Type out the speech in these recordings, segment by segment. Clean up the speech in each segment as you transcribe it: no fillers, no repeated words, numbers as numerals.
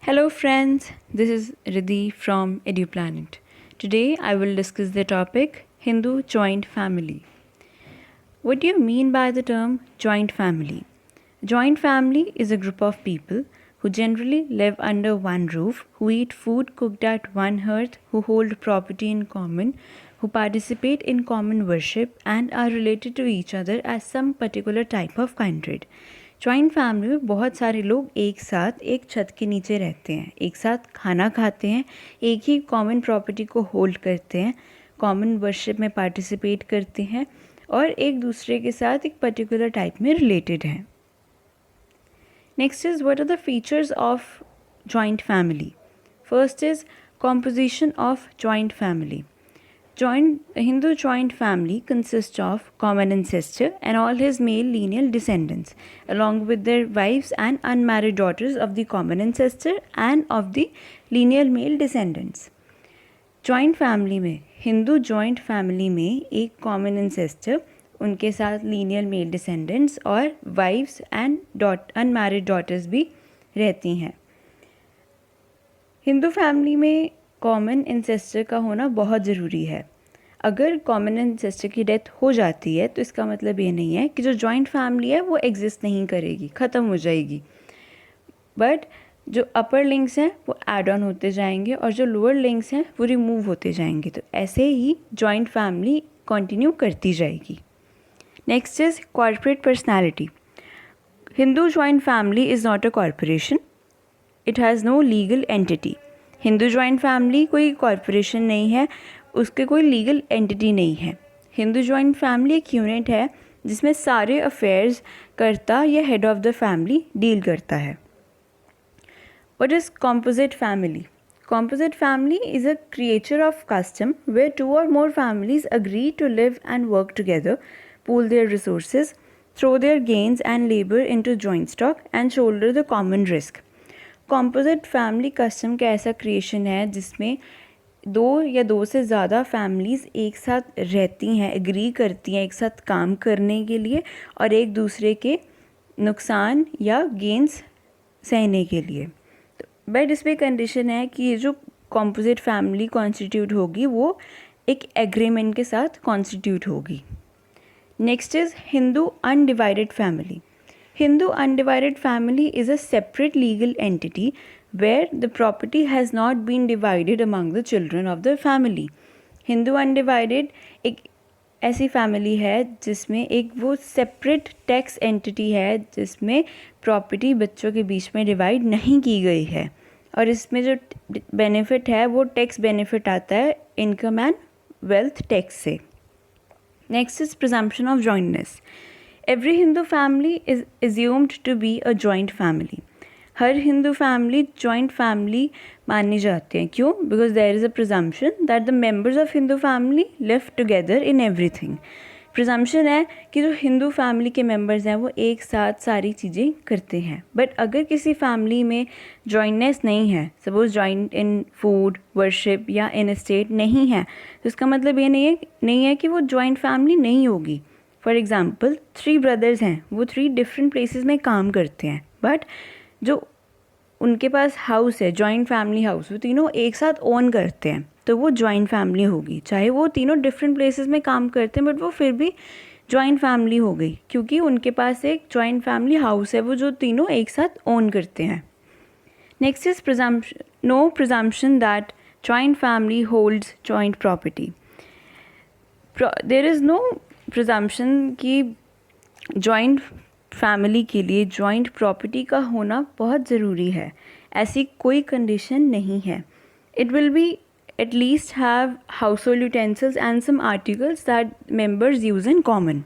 Hello friends, this is Riddhi from EduPlanet. Today I will discuss the topic Hindu joint family. What do you mean by the term joint family? Joint family is a group of people who generally live under one roof, who eat food cooked at one hearth, who hold property in common, who participate in common worship and are related to each other as some particular type of kindred. Joint family में बहुत सारे लोग एक साथ एक छत के नीचे रहते हैं, एक साथ खाना खाते हैं, एक ही कॉमन प्रॉपर्टी को होल्ड करते हैं, कॉमन वर्शिप में पार्टिसिपेट करते हैं और एक दूसरे के साथ एक पर्टिकुलर टाइप में रिलेटेड हैं. Next is what are the features of joint family. First is composition of joint family. Hindu joint family consists of common ancestor and all his male lineal descendants, along with their wives and unmarried daughters of the common ancestor and of the lineal male descendants. Joint family में Hindu joint family में एक common ancestor, उनके साथ lineal mail descendants और wives and unmarried daughters भी रहती हैं. Hindu family में कॉमन एंसेस्टर का होना बहुत ज़रूरी है. अगर कॉमन एंसेस्टर की डेथ हो जाती है तो इसका मतलब ये नहीं है कि जो जॉइंट फैमिली है वो एग्जिस्ट नहीं करेगी, ख़त्म हो जाएगी. बट जो अपर लिंक्स हैं वो ऐड ऑन होते जाएंगे और जो लोअर लिंक्स हैं वो रिमूव होते जाएंगे. तो ऐसे ही जॉइंट फैमिली कंटिन्यू करती जाएगी. Next is corporate personality. Hindu joint family is not a corporation. It has no legal entity. Hindu joint family कोई कॉरपोरेशन नहीं है, उसके कोई लीगल एंटिटी नहीं है. हिंदू जॉइंट फैमिली एक यूनिट है जिसमें सारे अफेयर्स करता या head of the family deal करता है. What is composite family? Composite family is a creature of custom where two or more families agree to live and work together, pool their resources, throw their gains and labor into joint stock and shoulder the common risk. Composite family custom का ऐसा creation है जिसमें दो या दो से ज़्यादा families एक साथ रहती हैं, एग्री करती हैं एक साथ काम करने के लिए और एक दूसरे के नुकसान या गेंस सहने के लिए. बट इसमें कंडीशन है कि ये जो कॉम्पोजिट फैमिली कॉन्स्टिट्यूट होगी वो एक एग्रीमेंट के साथ कॉन्स्टिट्यूट होगी. Next is Hindu undivided family. Hindu undivided family is a separate legal entity where the property has not been divided among the children of the family. Hindu undivided एक ऐसी फैमिली है जिसमें एक वो सेपरेट टैक्स एंटिटी है जिसमें प्रॉपर्टी बच्चों के बीच में डिवाइड नहीं की गई है और इसमें जो बेनिफिट है वो टैक्स बेनिफिट आता है इनकम एंड वेल्थ टैक्स से. Next is presumption of jointness. Every Hindu family is assumed to be a joint family. हर हिंदू फैमिली जॉइंट फैमिली मानी जाती है. क्यों? Because there is a presumption that the members of Hindu family live together in everything. Presumption है कि जो Hindu family के members हैं वो एक साथ सारी चीज़ें करते हैं. बट अगर किसी फैमिली में जॉइंटनेस नहीं है, सपोज जॉइंट इन फूड, वर्शिप या इन स्टेट नहीं है, तो इसका मतलब ये नहीं है कि वो जॉइंट फैमिली नहीं होगी. फॉर एग्ज़ाम्पल 3 ब्रदर्स हैं, वो 3 डिफरेंट प्लेसेस में काम करते हैं बट जो उनके पास हाउस है, जॉइंट फैमिली हाउस, वो तीनों एक साथ ओन करते हैं तो वो जॉइंट फैमिली होगी. चाहे वो तीनों डिफरेंट प्लेसेस में काम करते हैं बट वो फिर भी जॉइंट फैमिली हो गई क्योंकि उनके पास एक जॉइंट फैमिली हाउस है वो जो तीनों एक साथ ओन करते हैं. Next is no presumption that joint family holds joint property. There is no presumption कि जॉइंट फैमिली के लिए जॉइंट प्रॉपर्टी का होना बहुत ज़रूरी है. ऐसी कोई कंडीशन नहीं है. It will be at least have household utensils and some articles that members use in common.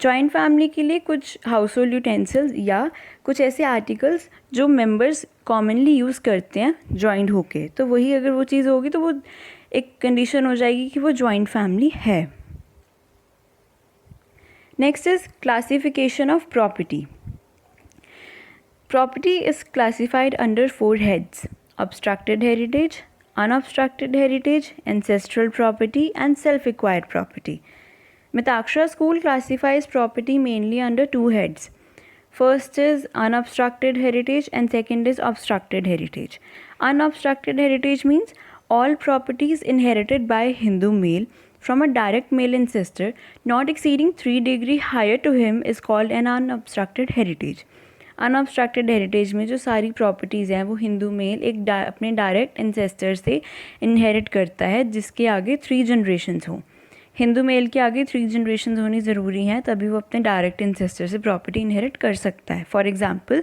Joint family के लिए कुछ हाउसहोल्ड यूटेंसिल्स या कुछ ऐसे आर्टिकल्स जो मेंबर्स कॉमनली यूज़ करते हैं जॉइंट होके, तो वही अगर वो चीज़ होगी तो वो एक कंडीशन हो जाएगी कि वो जॉइंट फैमिली है. Next is classification of property. Property is classified under 4 heads: obstructed heritage, unobstructed heritage, ancestral property and self-acquired property. Mitaksha school classifies property mainly under 2 heads: First is unobstructed heritage and second is obstructed heritage. Unobstructed heritage means all properties inherited by Hindu male from a direct male ancestor not exceeding 3 degree higher to him is called an unobstructed heritage. Unobstructed heritage में जो सारी properties हैं वो Hindu mail एक अपने direct ancestor से inherit करता है जिसके आगे 3 जनरेशन्स हों. हिंदू मेल के आगे 3 जनरेशन्स होनी ज़रूरी हैं तभी वो अपने डायरेक्ट एंसेस्टर से प्रॉपर्टी इनहेरिट कर सकता है. For example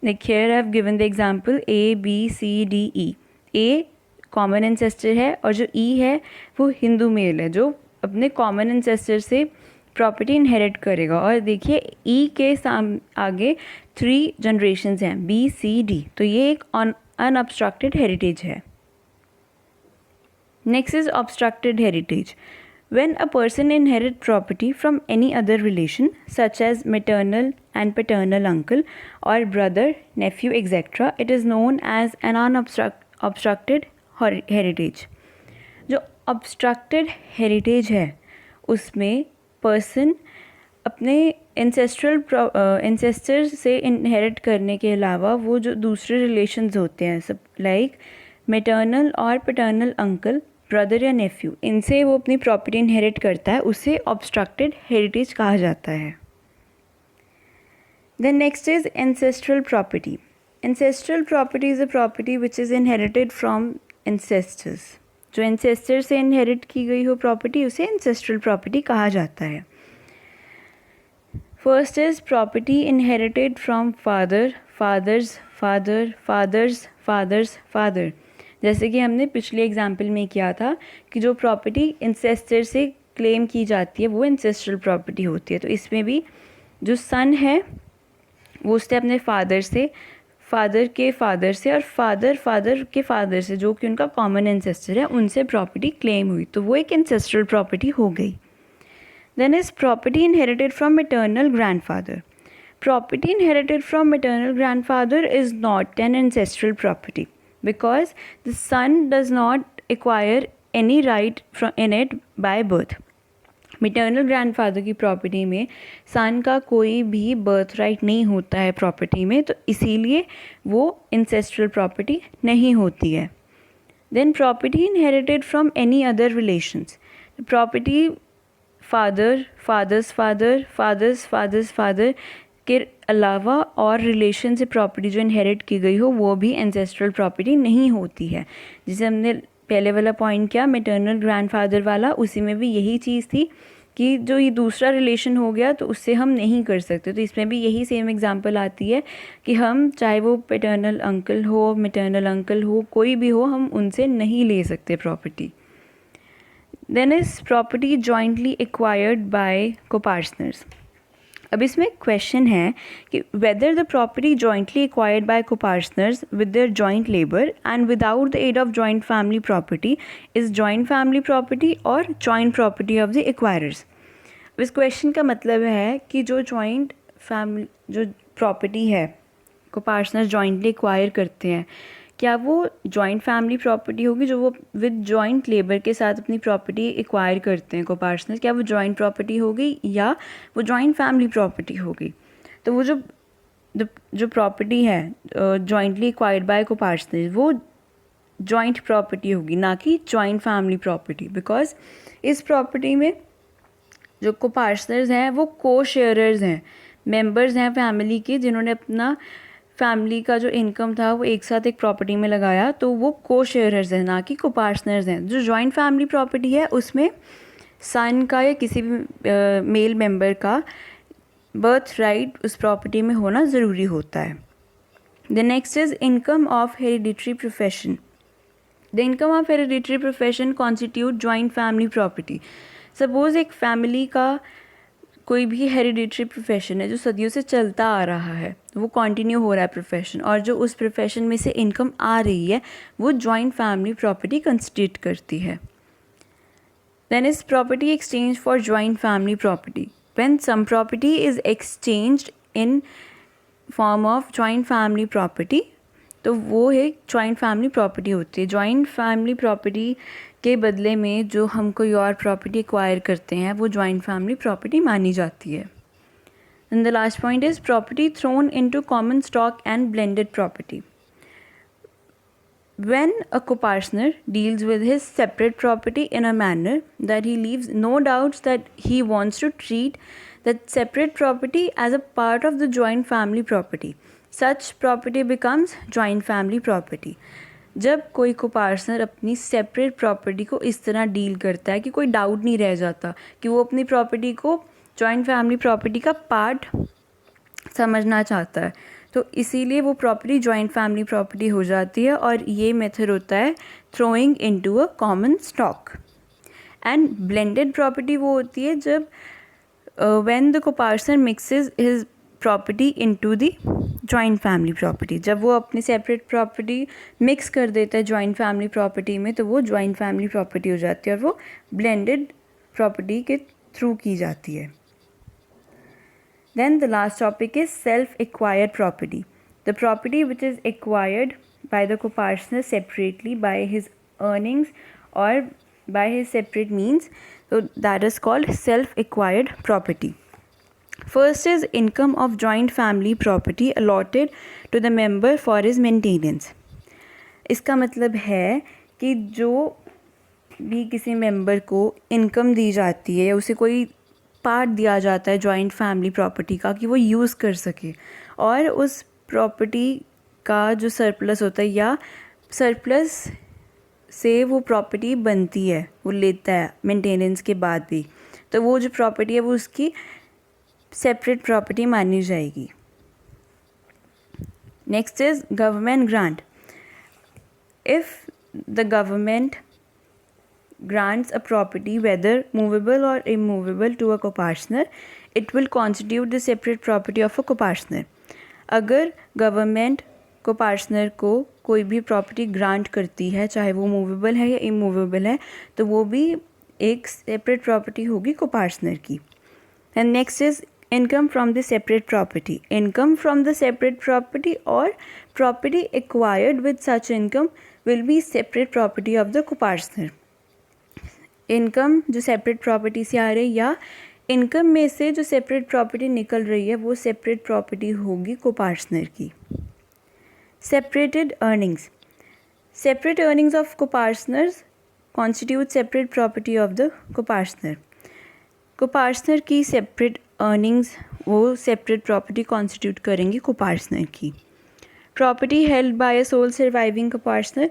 like here I have given the example ABCDE. A common ancestor है और जो ई है वो हिंदू मेल है जो अपने कॉमन एंसेस्टर से प्रॉपर्टी इनहेरिट करेगा. और देखिए ई के आगे 3 जनरेशन्स हैं BCD, तो ये एक अनऑब्स्ट्रक्टेड हेरिटेज है. Next is obstructed heritage. When a person inherits property from any other relation, such as maternal and paternal uncle or brother, nephew, etc., it is known as an unobstructed heritage. जो obstructed heritage है उसमें person अपने ancestor से inherit करने के अलावा वो जो दूसरे relations होते हैं सब like maternal और paternal uncle, ब्रदर या नेफ्यू, इनसे वो अपनी प्रॉपर्टी इनहेरिट करता है, उसे ऑब्स्ट्रक्टेड हेरिटेज कहा जाता है. Then next is ancestral property. Ancestral property is a property which is inherited from ancestors. जो एंसेस्टर से इनहेरिट की गई हो प्रॉपर्टी उसे एंसेस्ट्रल प्रॉपर्टी कहा जाता है. First is property inherited from father, father's father, father's father's father. जैसे कि हमने पिछले एग्जाम्पल में किया था कि जो प्रॉपर्टी इंसेस्टर से क्लेम की जाती है वो इंसेस्ट्रल प्रॉपर्टी होती है. तो इसमें भी जो सन है वो उससे अपने फादर से, फादर के फादर से और फादर फादर के फादर से जो कि उनका कॉमन इंसेस्टर है उनसे प्रॉपर्टी क्लेम हुई, तो वो एक इंसेस्ट्रल प्रॉपर्टी हो गई. Then is property inherited from maternal grandfather. Property inherited from maternal grandfather is not an ancestral property because the son does not acquire any right in it by birth. Maternal grandfather की property में son का कोई भी birth right नहीं होता है property में, तो इसीलिए वो इंसेस्ट्रल प्रॉपर्टी नहीं होती है. Then property inherited from any other relations. Property father, father's father, father's father's father के अलावा और रिलेशन से प्रॉपर्टी जो इनहेरिट की गई हो वो भी एंसेस्ट्रल प्रॉपर्टी नहीं होती है. जिसे हमने पहले वाला पॉइंट किया मैटरनल ग्रैंडफादर वाला, उसी में भी यही चीज़ थी कि जो ये दूसरा रिलेशन हो गया तो उससे हम नहीं कर सकते. तो इसमें भी यही सेम एग्जांपल आती है कि हम चाहे वो पैटर्नल अंकल हो, मैटरनल अंकल हो, कोई भी हो, हम उनसे नहीं ले सकते property. Then is property jointly acquired by copartners. अब इसमें क्वेश्चन है कि whether the property jointly acquired by copartners with their joint labour and without the aid of joint family property is joint family property और joint property of the acquirers. इस question का मतलब है कि जो जॉइंट फैमिली जो property है कोपार्टनर्स jointly acquire करते हैं, क्या वो जॉइंट फैमिली प्रॉपर्टी होगी जो वो विद जॉइंट लेबर के साथ अपनी प्रॉपर्टी एक्वायर करते हैं कोपार्टनर्स, क्या वो जॉइंट प्रॉपर्टी होगी या वो जॉइंट फैमिली प्रॉपर्टी होगी. तो वो जो प्रॉपर्टी है जॉइंटली एक्वायर्ड बाय कोपार्टनर्स वो जॉइंट प्रॉपर्टी होगी, ना कि जॉइंट फैमिली प्रॉपर्टी. बिकॉज इस प्रॉपर्टी में जो कोपार्टनर्स हैं वो को शेयरर्स हैं, मेंबर्स हैं फैमिली के जिन्होंने अपना फैमिली का जो इनकम था वो एक साथ एक प्रॉपर्टी में लगाया, तो वो को शेयरर्स हैं ना कि को पार्टनर्स हैं. जो जॉइंट फैमिली प्रॉपर्टी है उसमें सन का या किसी भी मेल मेंबर का बर्थ राइट उस प्रॉपर्टी में होना ज़रूरी होता है. The next is income of hereditary profession. The income of hereditary profession constitute joint family property. Suppose एक फैमिली का कोई भी हेरिडिटरी प्रोफेशन है जो सदियों से चलता आ रहा है, वो कंटिन्यू हो रहा है प्रोफेशन, और जो उस प्रोफेशन में से इनकम आ रही है वो जॉइंट फैमिली प्रॉपर्टी कंस्टिट्यूट करती है. Then is property exchange for joint family property. When some property is exchanged in form of joint family property, तो वो एक जॉइंट फैमिली प्रॉपर्टी होती है. जॉइंट फैमिली प्रॉपर्टी के बदले में जो हम कोई और प्रॉपर्टी एक्वायर करते हैं वो जॉइंट फैमिली प्रॉपर्टी मानी जाती है. Then the last point is property thrown into common stock and blended property. When a co-partner deals with his separate property in a manner that he leaves no doubts that he wants to treat that separate property as a part of the joint family property, such property becomes joint family property. जब कोई को-पार्टनर अपनी separate property को इस तरह deal करता है कि कोई डाउट नहीं रह जाता कि वो अपनी प्रॉपर्टी को जॉइंट फैमिली प्रॉपर्टी का पार्ट समझना चाहता है, तो इसीलिए वो प्रॉपर्टी जॉइंट फैमिली प्रॉपर्टी हो जाती है और ये मेथड होता है throwing into a common stock. And blended property वो होती है जब when the co-partner mixes his property into the joint family property. जब वो अपनी सेपरेट प्रॉपर्टी मिक्स कर देता है जॉइंट फैमिली प्रॉपर्टी में, तो वो जॉइंट फैमिली प्रॉपर्टी हो जाती है और वो ब्लेंडेड प्रॉपर्टी के थ्रू की जाती है. Then the last topic is self-acquired property. The property which is acquired by the co-partner separately by his earnings or by his separate means, so that is called self-acquired property. First is income of joint family property allotted to the member for his maintenance. इसका मतलब है कि जो भी किसी member को income दी जाती है या उसे कोई पार्ट दिया जाता है जॉइंट फैमिली प्रॉपर्टी का कि वो यूज़ कर सके, और उस प्रॉपर्टी का जो सरप्लस होता है या सरप्लस से वो प्रॉपर्टी बनती है वो लेता है मेंटेनेंस के बाद भी, तो वो जो प्रॉपर्टी है वो उसकी सेपरेट प्रॉपर्टी मानी जाएगी. Next is government grant. If the government grants a property whether movable or immovable to a co-partner, it will constitute the separate property of a co-partner. अगर गवर्नमेंट को-पार्टनर को कोई भी प्रॉपर्टी ग्रांट करती है, चाहे वो मूवेबल है या इमूवेबल है, तो वो भी एक सेपरेट प्रॉपर्टी होगी को-पार्टनर की. And next is income from the separate property. Income from the separate property और property acquired with such income will be separate property of the co-partner. Income जो सेपरेट प्रॉपर्टी से आ रही है या income में से जो सेपरेट प्रॉपर्टी निकल रही है वो सेपरेट प्रॉपर्टी होगी को-पार्टनर की. Separated earnings. Separate earnings of co-partners constitute separate property of the co-partner. Co-partner की सेपरेट अर्निंग्स वो सेपरेट प्रॉपर्टी कॉन्स्टिट्यूट करेंगी को-पार्टनर की. Property held by a sole surviving co-partner.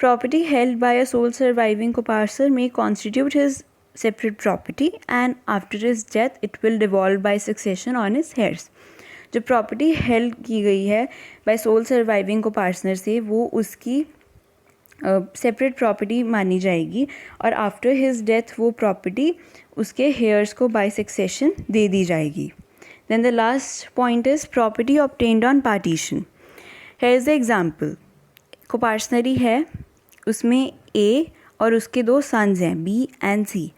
Property held by a sole surviving co-partner may constitute his separate property and after his death it will devolve by succession on his heirs. जो property held की गई है bye soul surviving को-पार्टनर से वो उसकी separate property मानी जाएगी और आफ्टर हिज डेथ वो प्रॉपर्टी उसके हेयर्स को बाय सक्सेशन दे दी जाएगी. Then the last point is property obtained on partition. Here is the example. Co-partnery है, उसमें ए और उसके दो सन्स हैं बी एंड सी,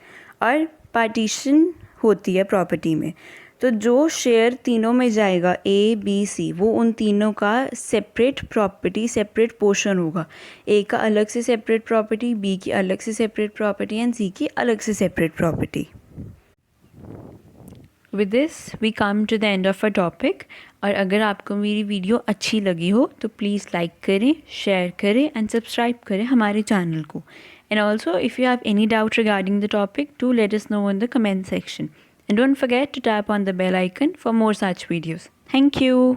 और पार्टीशन होती है प्रॉपर्टी में, तो जो शेयर तीनों में जाएगा ए बी सी वो उन तीनों का सेपरेट प्रॉपर्टी सेपरेट पोर्शन होगा. ए का अलग से सेपरेट प्रॉपर्टी, बी की अलग से सेपरेट प्रॉपर्टी एंड सी की अलग से separate property. With this we come to the end of a topic. और अगर आपको मेरी वीडियो अच्छी लगी हो तो प्लीज़ लाइक करें, शेयर करें एंड सब्सक्राइब करें हमारे चैनल को. And also if you have any doubt regarding the topic do let us know in the comment section. And don't forget to tap on the bell icon for more such videos. Thank you.